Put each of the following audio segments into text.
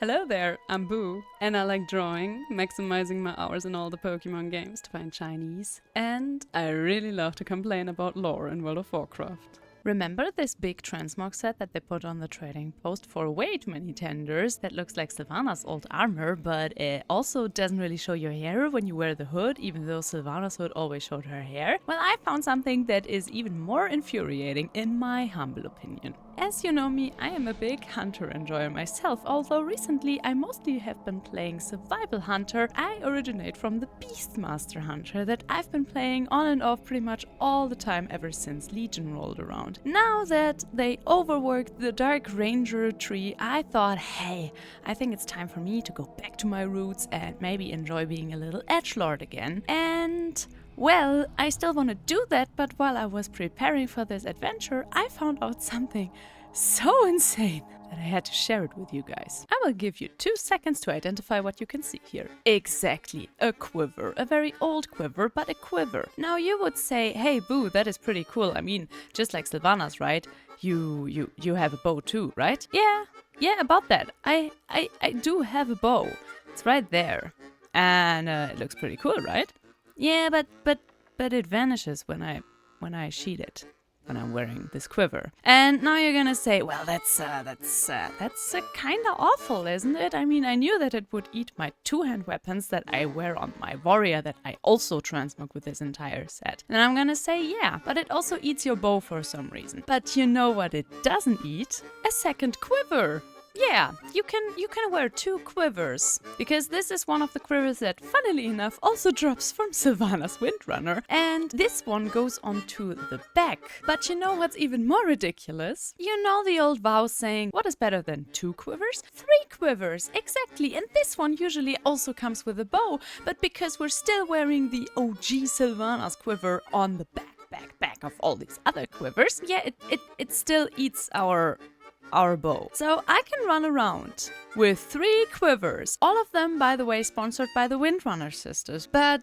Hello there, I'm Boo, and I like drawing, maximizing my hours in all the Pokemon games to find Chinese, and I really love to complain about lore in World of Warcraft. Remember this big transmog set that they put on the trading post for way too many tenders that looks like Sylvana's old armor, but it also doesn't really show your hair when you wear the hood, even though Sylvana's hood always showed her hair? Well, I found something that is even more infuriating in my humble opinion. As you know me, I am a big hunter enjoyer myself, although recently I mostly have been playing Survival Hunter. I originate from the Beastmaster Hunter that I've been playing on and off pretty much all the time ever since Legion rolled around. Now that they overworked the Dark Ranger tree, I thought, hey, I think it's time for me to go back to my roots and maybe enjoy being a little edgelord again. And well, I still want to do that, but while I was preparing for this adventure, I found out something so insane that I had to share it with you guys. I will give you 2 seconds to identify what you can see here. Exactly, a quiver. A very old quiver, but a quiver. Now you would say, hey Boo, that is pretty cool. I mean, just like Sylvana's, right? You have a bow too, right? Yeah, about that. I do have a bow. It's right there. And it looks pretty cool, right? Yeah, but it vanishes when I sheath it, when I'm wearing this quiver. And now you're gonna say, well, that's kind of awful, isn't it? I mean, I knew that it would eat my 2-hand weapons that I wear on my warrior that I also transmog with this entire set. And I'm gonna say, yeah, but it also eats your bow for some reason. But you know what it doesn't eat? A second quiver. Yeah, you can wear 2 quivers, because this is one of the quivers that, funnily enough, also drops from Sylvana's Windrunner, and this one goes onto the back. But you know what's even more ridiculous? You know the old vow saying, what is better than 2 quivers? 3 quivers, exactly, and this one usually also comes with a bow, but because we're still wearing the OG Sylvana's quiver on the back of all these other quivers, yeah, it still eats our bow. So I can run around with 3 quivers. All of them, by the way, sponsored by the Windrunner sisters. But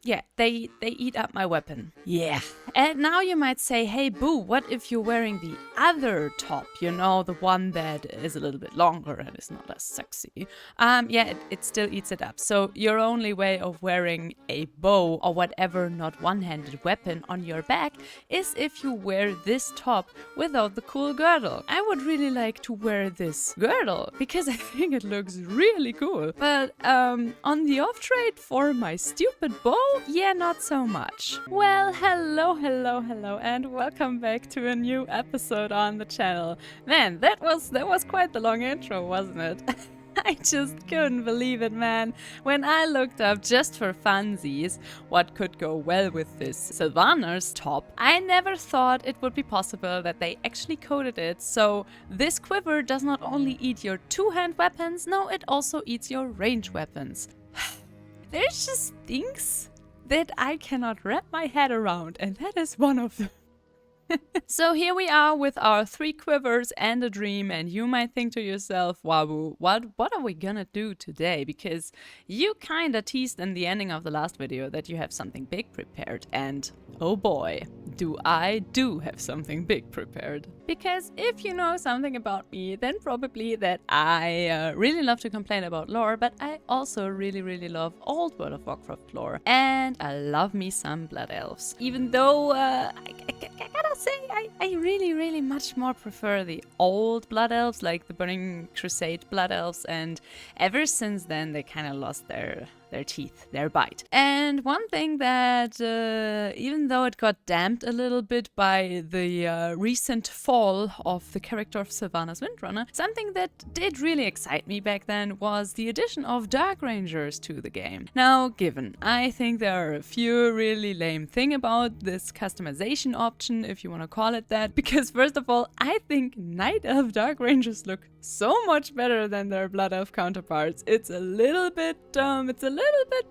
yeah, they eat up my weapon. Yeah. And now you might say, hey Boo, what if you're wearing the other top? You know, the one that is a little bit longer and is not as sexy. Yeah, it still eats it up. So your only way of wearing a bow or whatever not one-handed weapon on your back is if you wear this top without the cool girdle. I would really like to wear this girdle because I think it looks really cool. But on the off trade for my stupid bow, yeah, not so much. Well, hello, and welcome back to a new episode on the channel. Man, that was quite the long intro, wasn't it? I just couldn't believe it, man. When I looked up just for funsies what could go well with this Sylvana's top, I never thought it would be possible that they actually coded it so this quiver does not only eat your 2-hand weapons, no, it also eats your range weapons. There's just things that I cannot wrap my head around, and that is one of them. So here we are with our 3 quivers and a dream, and you might think to yourself, Wabu, what are we gonna do today? Because you kinda teased in the ending of the last video that you have something big prepared, and oh boy, do I have something big prepared. Because if you know something about me, then probably that I really love to complain about lore, but I also really love old World of Warcraft lore, and I love me some Blood Elves. Even though I gotta say, I really much more prefer the old Blood Elves, like the Burning Crusade Blood Elves, and ever since then they kind of lost their teeth, their bite. And one thing that, even though it got damped a little bit by the recent fall of the character of Sylvana's Windrunner, something that did really excite me back then was the addition of Dark Rangers to the game. Now, given, I think there are a few really lame things about this customization option, if you want to call it that, because first of all, I think Night Elf Dark Rangers look so much better than their Blood Elf counterparts. It's a little bit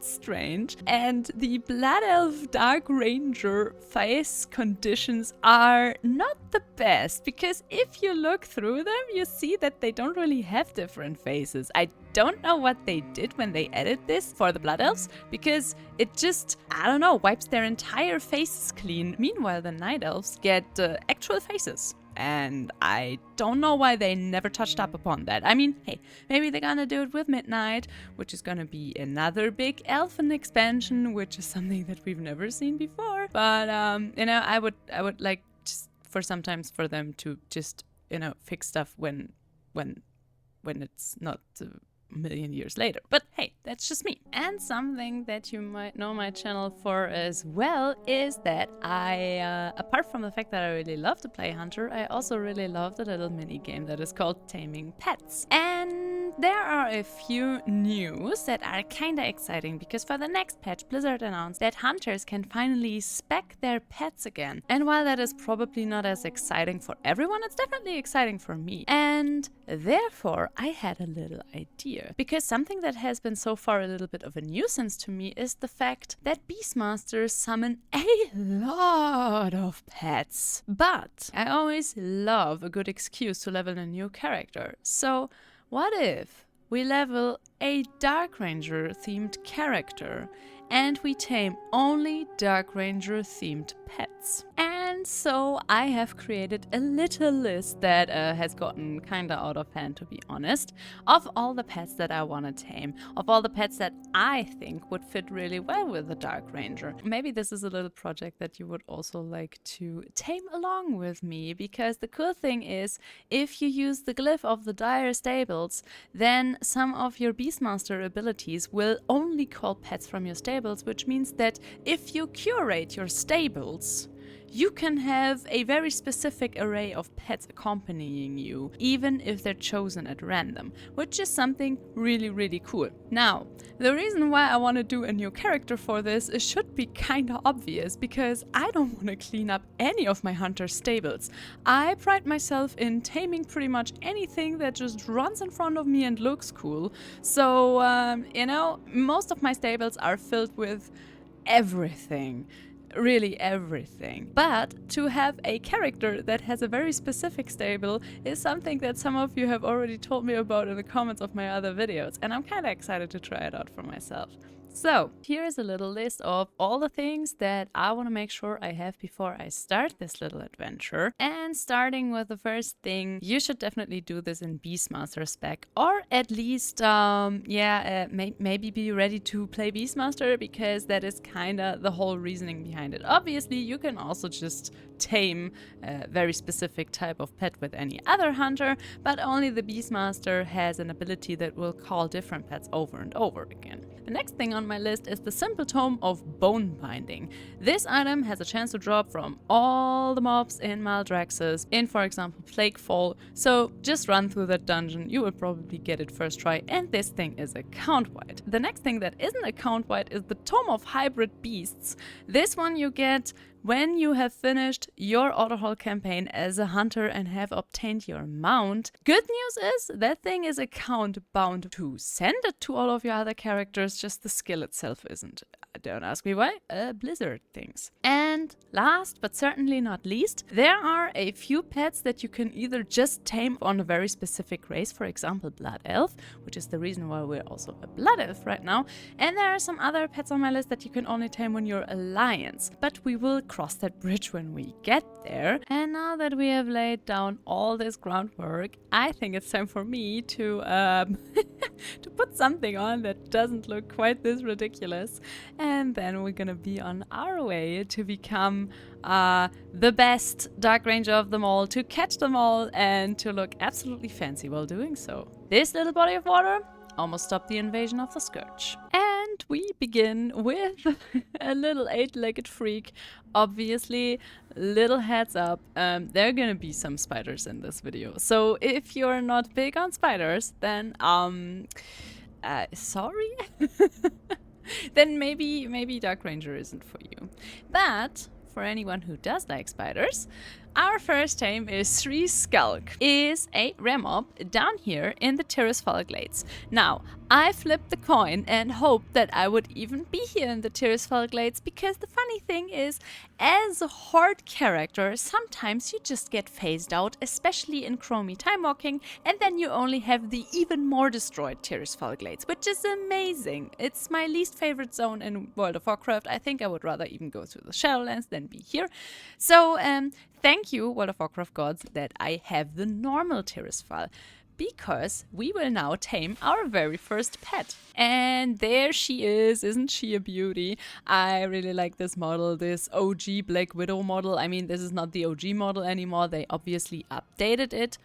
strange, and the Blood Elf Dark Ranger face conditions are not the best, because if you look through them, you see that they don't really have different faces. I don't know what they did when they added this for the Blood Elves, because it just, I don't know, wipes their entire faces clean. Meanwhile, the Night Elves get actual faces. and I don't know why they never touched up upon that. I mean, hey, maybe they're gonna do it with Midnight, which is gonna be another big elfen expansion, which is something that we've never seen before. But you know, I would like just for sometimes for them to just, you know, fix stuff when it's not a million years later. But hey, that's just me. And something that you might know my channel for as well is that I, apart from the fact that I really love to play Hunter, I also really love the little mini game that is called Taming Pets. And there are a few news that are kinda exciting, because for the next patch, Blizzard announced that hunters can finally spec their pets again. And while that is probably not as exciting for everyone, it's definitely exciting for me. And therefore, I had a little idea. Because something that has been so far a little bit of a nuisance to me is the fact that Beastmasters summon a lot of pets. But I always love a good excuse to level a new character. So what if we level a Dark Ranger themed character and we tame only Dark Ranger themed pets? And so I have created a little list that has gotten kinda out of hand, to be honest, of all the pets that I want to tame, of all the pets that I think would fit really well with the Dark Ranger. Maybe this is a little project that you would also like to tame along with me, because the cool thing is, if you use the glyph of the Dire Stables, then some of your Beastmaster abilities will only call pets from your stables, which means that if you curate your stables, you can have a very specific array of pets accompanying you, even if they're chosen at random, which is something really, really cool. Now, the reason why I want to do a new character for this should be kinda obvious, because I don't want to clean up any of my hunter stables. I pride myself in taming pretty much anything that just runs in front of me and looks cool. So, you know, most of my stables are filled with everything. Really everything. But to have a character that has a very specific stable is something that some of you have already told me about in the comments of my other videos, and I'm kind of excited to try it out for myself. So, here is a little list of all the things that I want to make sure I have before I start this little adventure. And starting with the first thing, you should definitely do this in Beastmaster spec, or at least, maybe be ready to play Beastmaster, because that is kinda the whole reasoning behind it. Obviously, you can also just tame a very specific type of pet with any other hunter, but only the Beastmaster has an ability that will call different pets over and over again. The next thing on my list is the simple Tome of Bone Binding. This item has a chance to drop from all the mobs in Maldraxxus, in for example Plaguefall, so just run through that dungeon, you will probably get it first try, and this thing is account-wide. The next thing that isn't account-wide is the Tome of Hybrid Beasts. This one you get when you have finished your autohaul campaign as a hunter and have obtained your mount. Good news is that thing is account bound to send it to all of your other characters, just the skill itself isn't. Don't ask me why, Blizzard things. And last but certainly not least, there are a few pets that you can either just tame on a very specific race, for example Blood Elf, which is the reason why we're also a Blood Elf right now, and there are some other pets on my list that you can only tame when you're Alliance, but we will cross that bridge when we get there. And now that we have laid down all this groundwork, I think it's time for me to to put something on that doesn't look quite this ridiculous, and then we're gonna be on our way to become the best Dark Ranger of them all, to catch them all, and to look absolutely fancy while doing so. This little body of water almost stopped the invasion of the Scourge. And we begin with a little 8-legged freak. Obviously, little heads up, there are gonna be some spiders in this video. So if you're not big on spiders, then sorry? Then maybe Dark Ranger isn't for you. But for anyone who does like spiders, our first tame is 3 Skulk. Is a rare mob down here in the Tirisfal Glades. Now, I flipped the coin and hoped that I would even be here in the Tirisfal Glades, because the funny thing is, as a horde character, sometimes you just get phased out, especially in Chromie Time Walking, and then you only have the even more destroyed Tirisfal Glades, which is amazing. It's my least favorite zone in World of Warcraft. I think I would rather even go through the Shadowlands than be here. So, thank you, World of Warcraft gods, that I have the normal Tirisfal, because we will now tame our very first pet. And there she is. Isn't she a beauty? I really like this model, this OG Black Widow model. I mean, this is not the OG model anymore. They obviously updated it.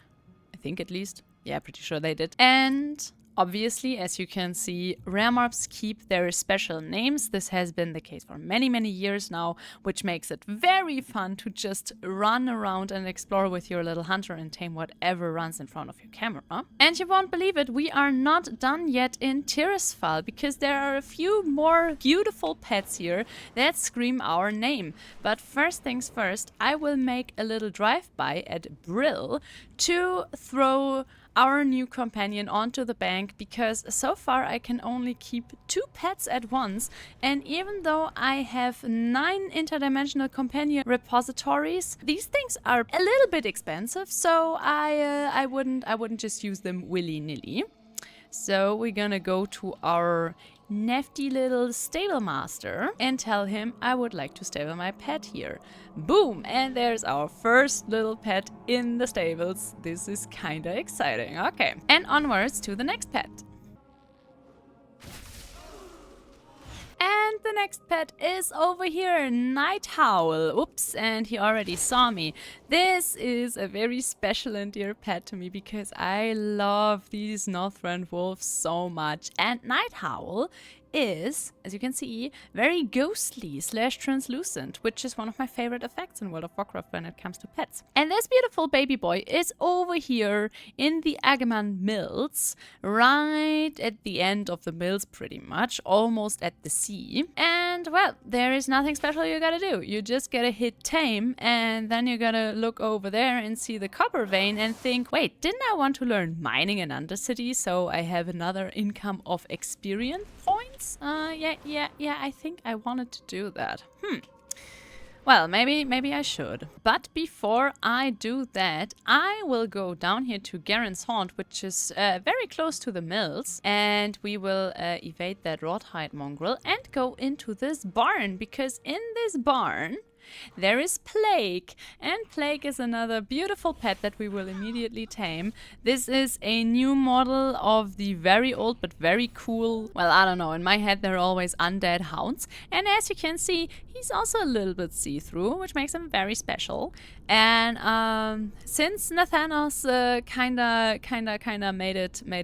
I think at least. Yeah, pretty sure they did. And obviously, as you can see, rare mobs keep their special names. This has been the case for many, many years now, which makes it very fun to just run around and explore with your little hunter and tame whatever runs in front of your camera. And you won't believe it, we are not done yet in Tirisfal, because there are a few more beautiful pets here that scream our name. But first things first, I will make a little drive-by at Brill to throw our new companion onto the bank, because so far I can only keep 2 pets at once, and even though I have 9 interdimensional companion repositories, these things are a little bit expensive, so I wouldn't just use them willy-nilly. So we're gonna go to our nifty little stable master and tell him I would like to stable my pet here. Boom! And there's our first little pet in the stables. This is kinda exciting. Okay, and onwards to the next pet. And the next pet is over here, Night Howl. Oops, and he already saw me. This is a very special and dear pet to me, because I love these Northrend wolves so much. And Night Howl is, as you can see, very ghostly / translucent, which is one of my favorite effects in World of Warcraft when it comes to pets. And this beautiful baby boy is over here in the Agaman Mills, right at the end of the mills pretty much, almost at the sea. And well, there is nothing special you gotta do. You just gotta hit tame, and then you gotta look over there and see the copper vein and think, wait, didn't I want to learn mining in Undercity so I have another income of experience points? Yeah, I think I wanted to do that. Well, maybe I should. But before I do that, I will go down here to Garen's Haunt, which is very close to the mills, and we will evade that Rawhide mongrel and go into this barn, because in this barn there is Plague, and Plague is another beautiful pet that we will immediately tame. This is a new model of the very old but very cool, well, I don't know, in my head they're always undead hounds, and as you can see, he's also a little bit see-through, which makes him very special. And since Nathanos kinda made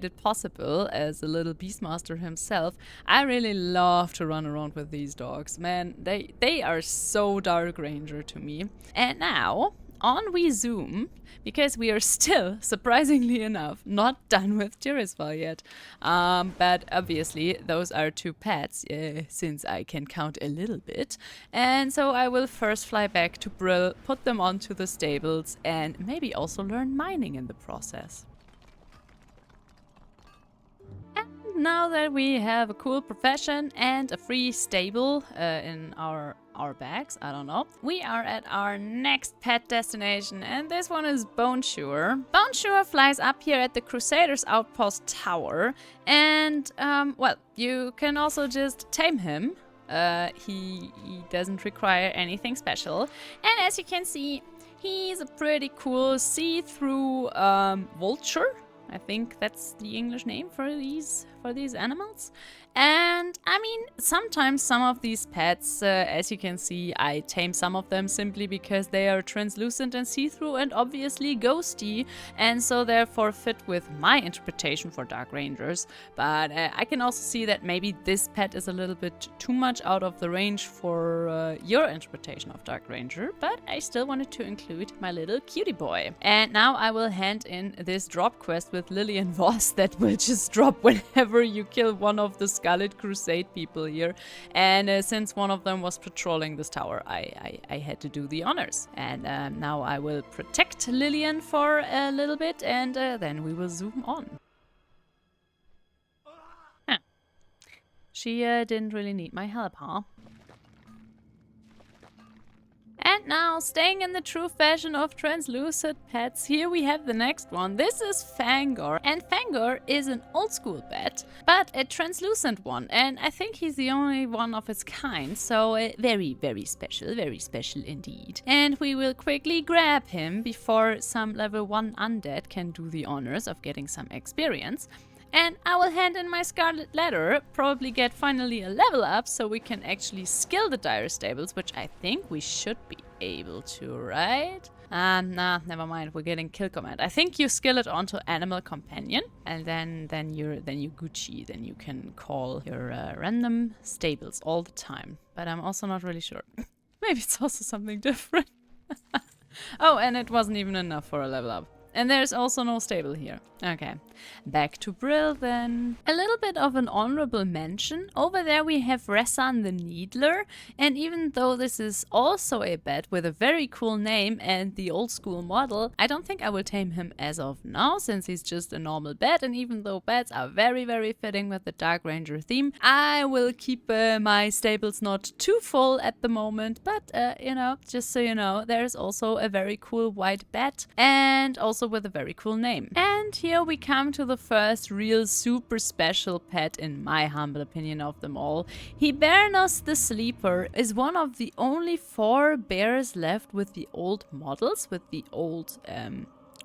it possible as a little beastmaster himself, I really love to run around with these dogs. Man, they are so Dark Ranger to me. And now on we zoom, because we are still, surprisingly enough, not done with Tirisfal yet. But obviously those are 2 pets, since I can count a little bit. And so I will first fly back to Brill, put them onto the stables, and maybe also learn mining in the process. And now that we have a cool profession and a free stable in our bags, I don't know, we are at our next pet destination, and this one is Bonesure. Bonesure flies up here at the Crusaders Outpost Tower, and well, you can also just tame him. He doesn't require anything special, and as you can see, he's a pretty cool see-through vulture. I think that's the English name for these animals. And I mean, sometimes some of these pets, as you can see, I tame some of them simply because they are translucent and see-through and obviously ghosty, and so therefore fit with my interpretation for Dark Rangers. But I can also see that maybe this pet is a little bit too much out of the range for your interpretation of Dark Ranger, but I still wanted to include my little cutie boy. And now I will hand in this drop quest with Lillian Voss that will just drop whenever you kill one of the Scarlet Crusade people here. And since one of them was patrolling this tower, I had to do the honors. And now I will protect Lillian for a little bit, and then we will zoom on. She didn't really need my help, huh? And now, staying in the true fashion of translucent pets, here we have the next one. This is Fangor, and Fangor is an old school pet, but a translucent one, and I think he's the only one of its kind, so very, very special indeed. And we will quickly grab him before some level 1 undead can do the honors of getting some experience. And I will hand in my Scarlet Letter, probably get finally a level up so we can actually skill the Dire Stables, which I think we should be able to, right? Nah, never mind, we're getting Kill Command. I think you skill it onto Animal Companion, and then you're Gucci. Then you can call your random stables all the time. But I'm also not really sure. Maybe it's also something different. Oh, and it wasn't even enough for a level up. And there's also no stable here. Okay, back to Brill then. A little bit of an honorable mention. Over there we have Ressan the Needler. And even though this is also a pet with a very cool name and the old school model, I don't think I will tame him as of now, since he's just a normal pet. And even though pets are very, very fitting with the Dark Ranger theme, I will keep my stables not too full at the moment. But, you know, just so you know, there's also a very cool white bat, and also with a very cool name. And here we come to the first real super special pet, in my humble opinion, of them all. Hibernos the Sleeper is one of the only 4 bears left with the old models, with the old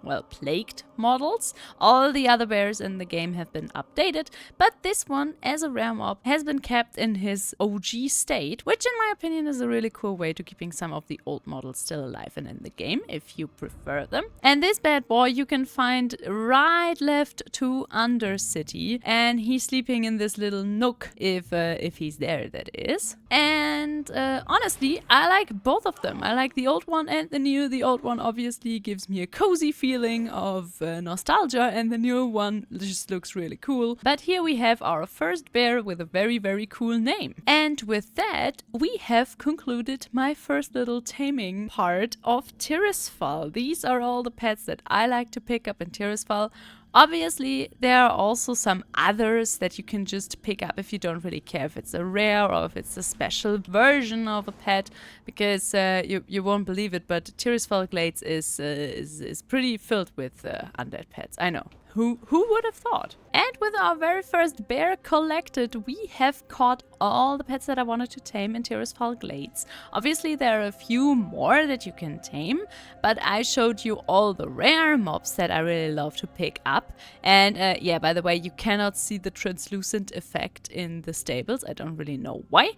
well, plagued models. All the other bears in the game have been updated, but this one, as a rare mob, has been kept in his OG state, which in my opinion is a really cool way to keeping some of the old models still alive and in the game, if you prefer them. And this bad boy you can find right left to Undercity, and he's sleeping in this little nook, if he's there, that is. And honestly, I like both of them. I like the old one and the new. The old one obviously gives me a cozy feeling of nostalgia, and the new one just looks really cool. But here we have our first bear with a very, very cool name. And with that, we have concluded my first little taming part of Tirisfal. These are all the pets that I like to pick up in Tirisfal. Obviously, there are also some others that you can just pick up if you don't really care if it's a rare or if it's a special version of a pet, because you won't believe it, but Tirisfal Glades is pretty filled with undead pets. I know. Who would have thought? And with our very first bear collected, we have caught all the pets that I wanted to tame in Tirisfal Glades. Obviously, there are a few more that you can tame, but I showed you all the rare mobs that I really love to pick up. And yeah, by the way, you cannot see the translucent effect in the stables. I don't really know why.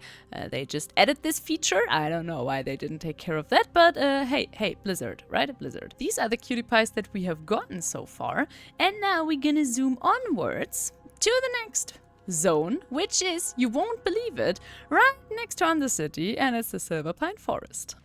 They just added this feature. I don't know why they didn't take care of that, but hey, Blizzard, right? Blizzard. These are the cutie pies that we have gotten so far. And now we're gonna zoom onwards to the next zone, which is, you won't believe it, right next to Undercity, and it's the Silver Pine Forest.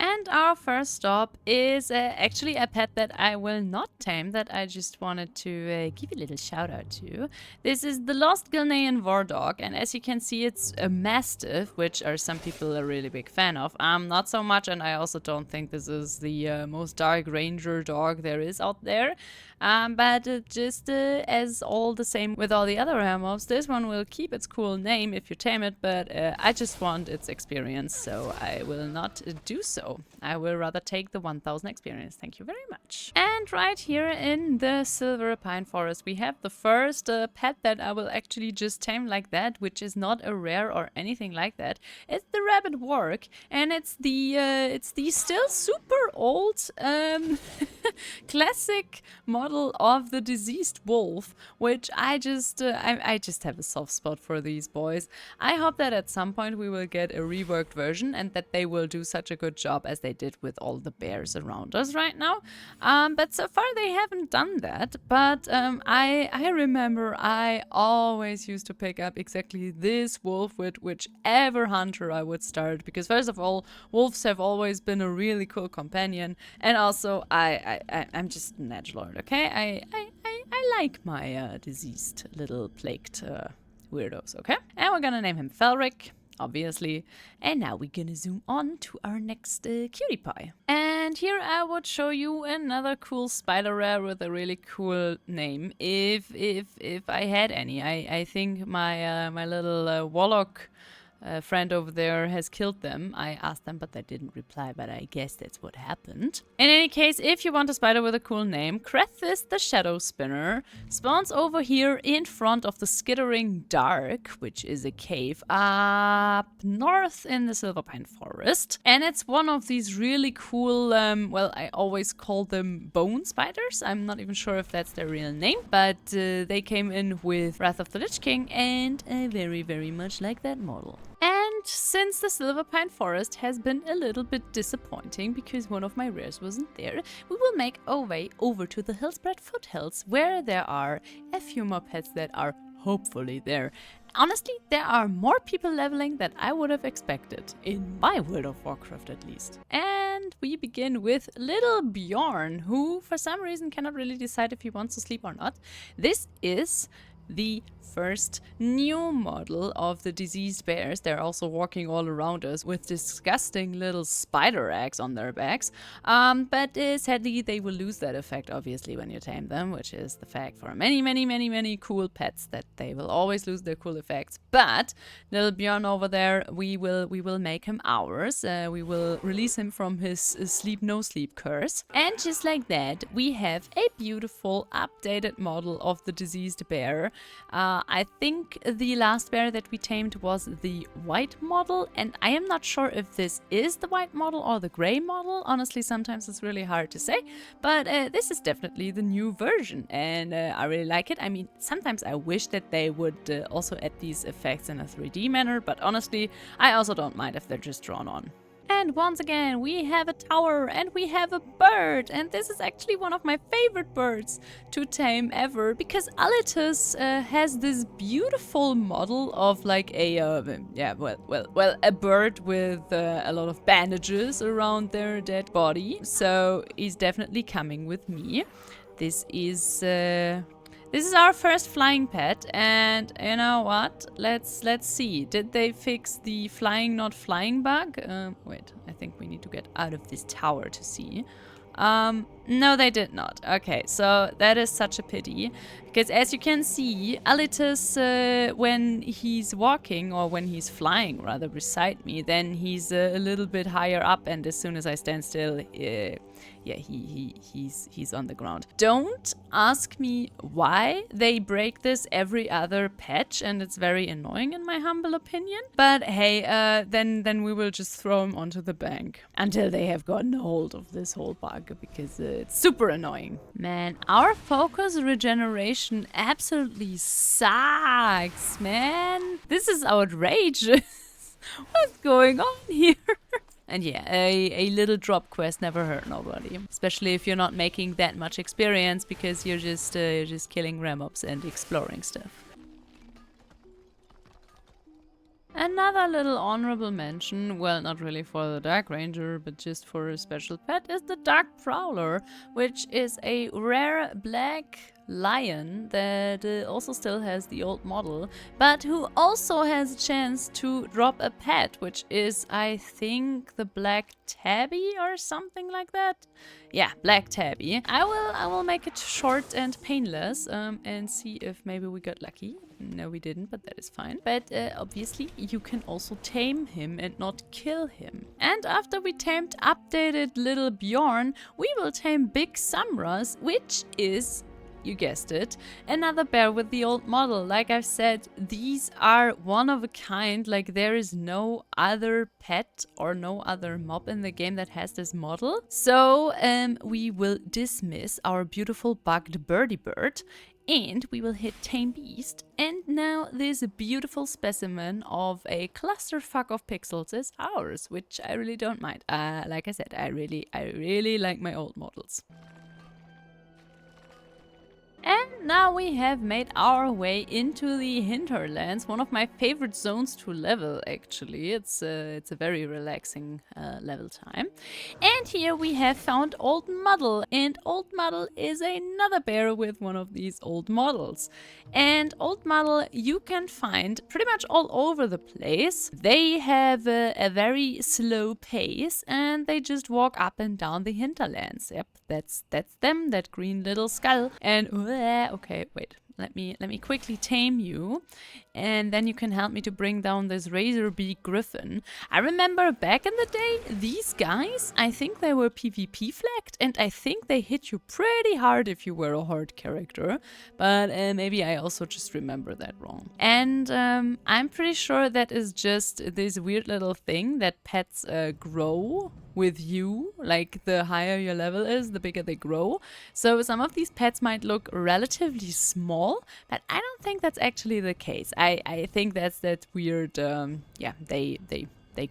And our first stop is actually a pet that I will not tame, that I just wanted to give a little shout out to. This is the Lost Gilnean War Dog, and as you can see, it's a Mastiff, which are some people a really big fan of. Not so much, and I also don't think this is the most Dark Ranger dog there is out there. But just as all the same with all the other rare mobs, this one will keep its cool name if you tame it, but I just want its experience, so I will not do so. I will rather take the 1000 experience. Thank you very much. And right here in the Silver Pine Forest, we have the first pet that I will actually just tame like that, which is not a rare or anything like that. It's the Rabbit Warg, and it's the still super old classic model of the Diseased Wolf, which I just have a soft spot for these boys. I hope that at some point we will get a reworked version, and that they will do such a good job as they did with all the bears around us right now. But so far they haven't done that. But I remember I always used to pick up exactly this wolf with whichever hunter I would start, because first of all, wolves have always been a really cool companion, and also I'm just an edgelord, okay? I like my diseased little plagued weirdos, okay? And we're gonna name him Felric, obviously. And now we're gonna zoom on to our next cutie pie. And And here I would show you another cool spider rare with a really cool name, if I had any. I think my little warlock friend over there has killed them. I asked them, but they didn't reply, but I guess that's what happened. In any case, if you want a spider with a cool name, Crethis the Shadow Spinner spawns over here in front of the Skittering Dark, which is a cave up north in the Silverpine Forest. And it's one of these really cool, well, I always call them bone spiders. I'm not even sure if that's their real name, but they came in with Wrath of the Lich King, and I very, very much like that model. And since the Silverpine Forest has been a little bit disappointing because one of my rares wasn't there, we will make our way over to the Hillspread Foothills, where there are a few more pets that are hopefully there. Honestly, there are more people leveling than I would have expected, in my World of Warcraft at least. And we begin with little Bjorn, who for some reason cannot really decide if he wants to sleep or not. This is the first new model of the diseased bears. They're also walking all around us with disgusting little spider eggs on their backs. But sadly, they will lose that effect, obviously, when you tame them, which is the fact for many cool pets, that they will always lose their cool effects. But little Bjorn over there, we will make him ours. We will release him from his sleep no sleep curse. And just like that, we have a beautiful updated model of the diseased bear. I think the last bear that we tamed was the white model, and I am not sure if this is the white model or the gray model. Honestly, sometimes it's really hard to say, but this is definitely the new version, and I really like it. I mean, sometimes I wish that they would also add these effects in a 3D manner, but honestly, I also don't mind if they're just drawn on. And once again, we have a tower and we have a bird. And this is actually one of my favorite birds to tame ever, because Alitus has this beautiful model of like a, a bird with a lot of bandages around their dead body. So he's definitely coming with me. This is our first flying pet, and you know what? Let's see. Did they fix the flying not flying bug? Wait, I think we need to get out of this tower to see. No, they did not. Okay, so that is such a pity, because as you can see, Alitus, when he's walking, or when he's flying rather beside me, then he's a little bit higher up, and as soon as I stand still, yeah, he's on the ground. Don't ask me why they break this every other patch, and it's very annoying in my humble opinion. But hey, then we will just throw him onto the bank until they have gotten a hold of this whole bug, because it's super annoying. Man, our focus regeneration absolutely sucks, man. This is outrageous. What's going on here? And yeah, a little drop quest never hurt nobody, especially if you're not making that much experience, because you're just killing ramobs and exploring stuff. Another little honorable mention, well, not really for the Dark Ranger, but just for a special pet, is the Dark Prowler, which is a rare black lion that also still has the old model, but who also has a chance to drop a pet, which is, I think, the Black Tabby or something like that. Yeah, Black Tabby. I will make it short and painless and see if maybe we got lucky. No, we didn't, but that is fine. But obviously, you can also tame him and not kill him. And after we tamed updated little Bjorn, we will tame Big Samras, which is, you guessed it, another bear with the old model. Like I've said, these are one of a kind. Like, there is no other pet or no other mob in the game that has this model. So we will dismiss our beautiful bugged birdie bird, and we will hit Tame Beast. And now this beautiful specimen of a clusterfuck of pixels is ours, which I really don't mind. Like I said, I really like my old models. And now we have made our way into the hinterlands, one of my favorite zones to level actually. It's a very relaxing level time. And here we have found Old Muddle, and Old Muddle is another bear with one of these old models. And Old Muddle you can find pretty much all over the place. They have a very slow pace and they just walk up and down the hinterlands. Yep, that's them, that green little skull. And okay, wait. Let me quickly tame you, and then you can help me to bring down this razorbeak griffin. I remember back in the day, these guys, I think they were PvP flagged, and I think they hit you pretty hard if you were a hard character, but maybe I also just remember that wrong. And I'm pretty sure that is just this weird little thing that pets grow with you. Like the higher your level is, the bigger they grow. So some of these pets might look relatively small, but I don't think that's actually the case. I think that's that weird, yeah, they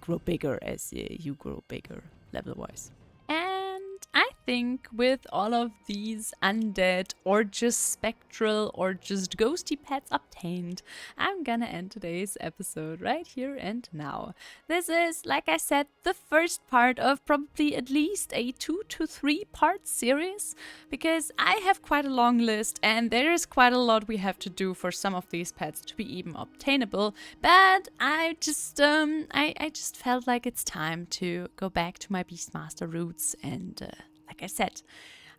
grow bigger as you grow bigger level-wise. And I think with all of these undead or just spectral or just ghosty pets obtained, I'm gonna end today's episode right here and now. This is, like I said, the first part of probably at least a 2 to 3 part series, because I have quite a long list and there is quite a lot we have to do for some of these pets to be even obtainable, but I just felt like it's time to go back to my Beastmaster roots, and like I said,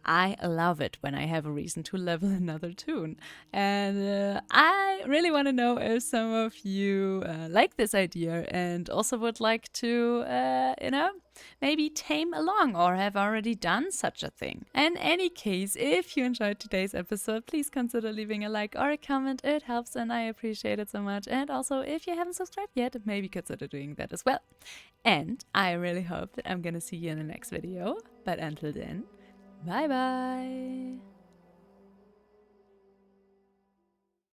I love it when I have a reason to level another toon. And I really want to know if some of you like this idea and also would like to, you know, maybe tame along or have already done such a thing. In any case, if you enjoyed today's episode, please consider leaving a like or a comment. It helps and I appreciate it so much. And also, if you haven't subscribed yet, maybe consider doing that as well. And I really hope that I'm gonna see you in the next video. But until then, bye bye!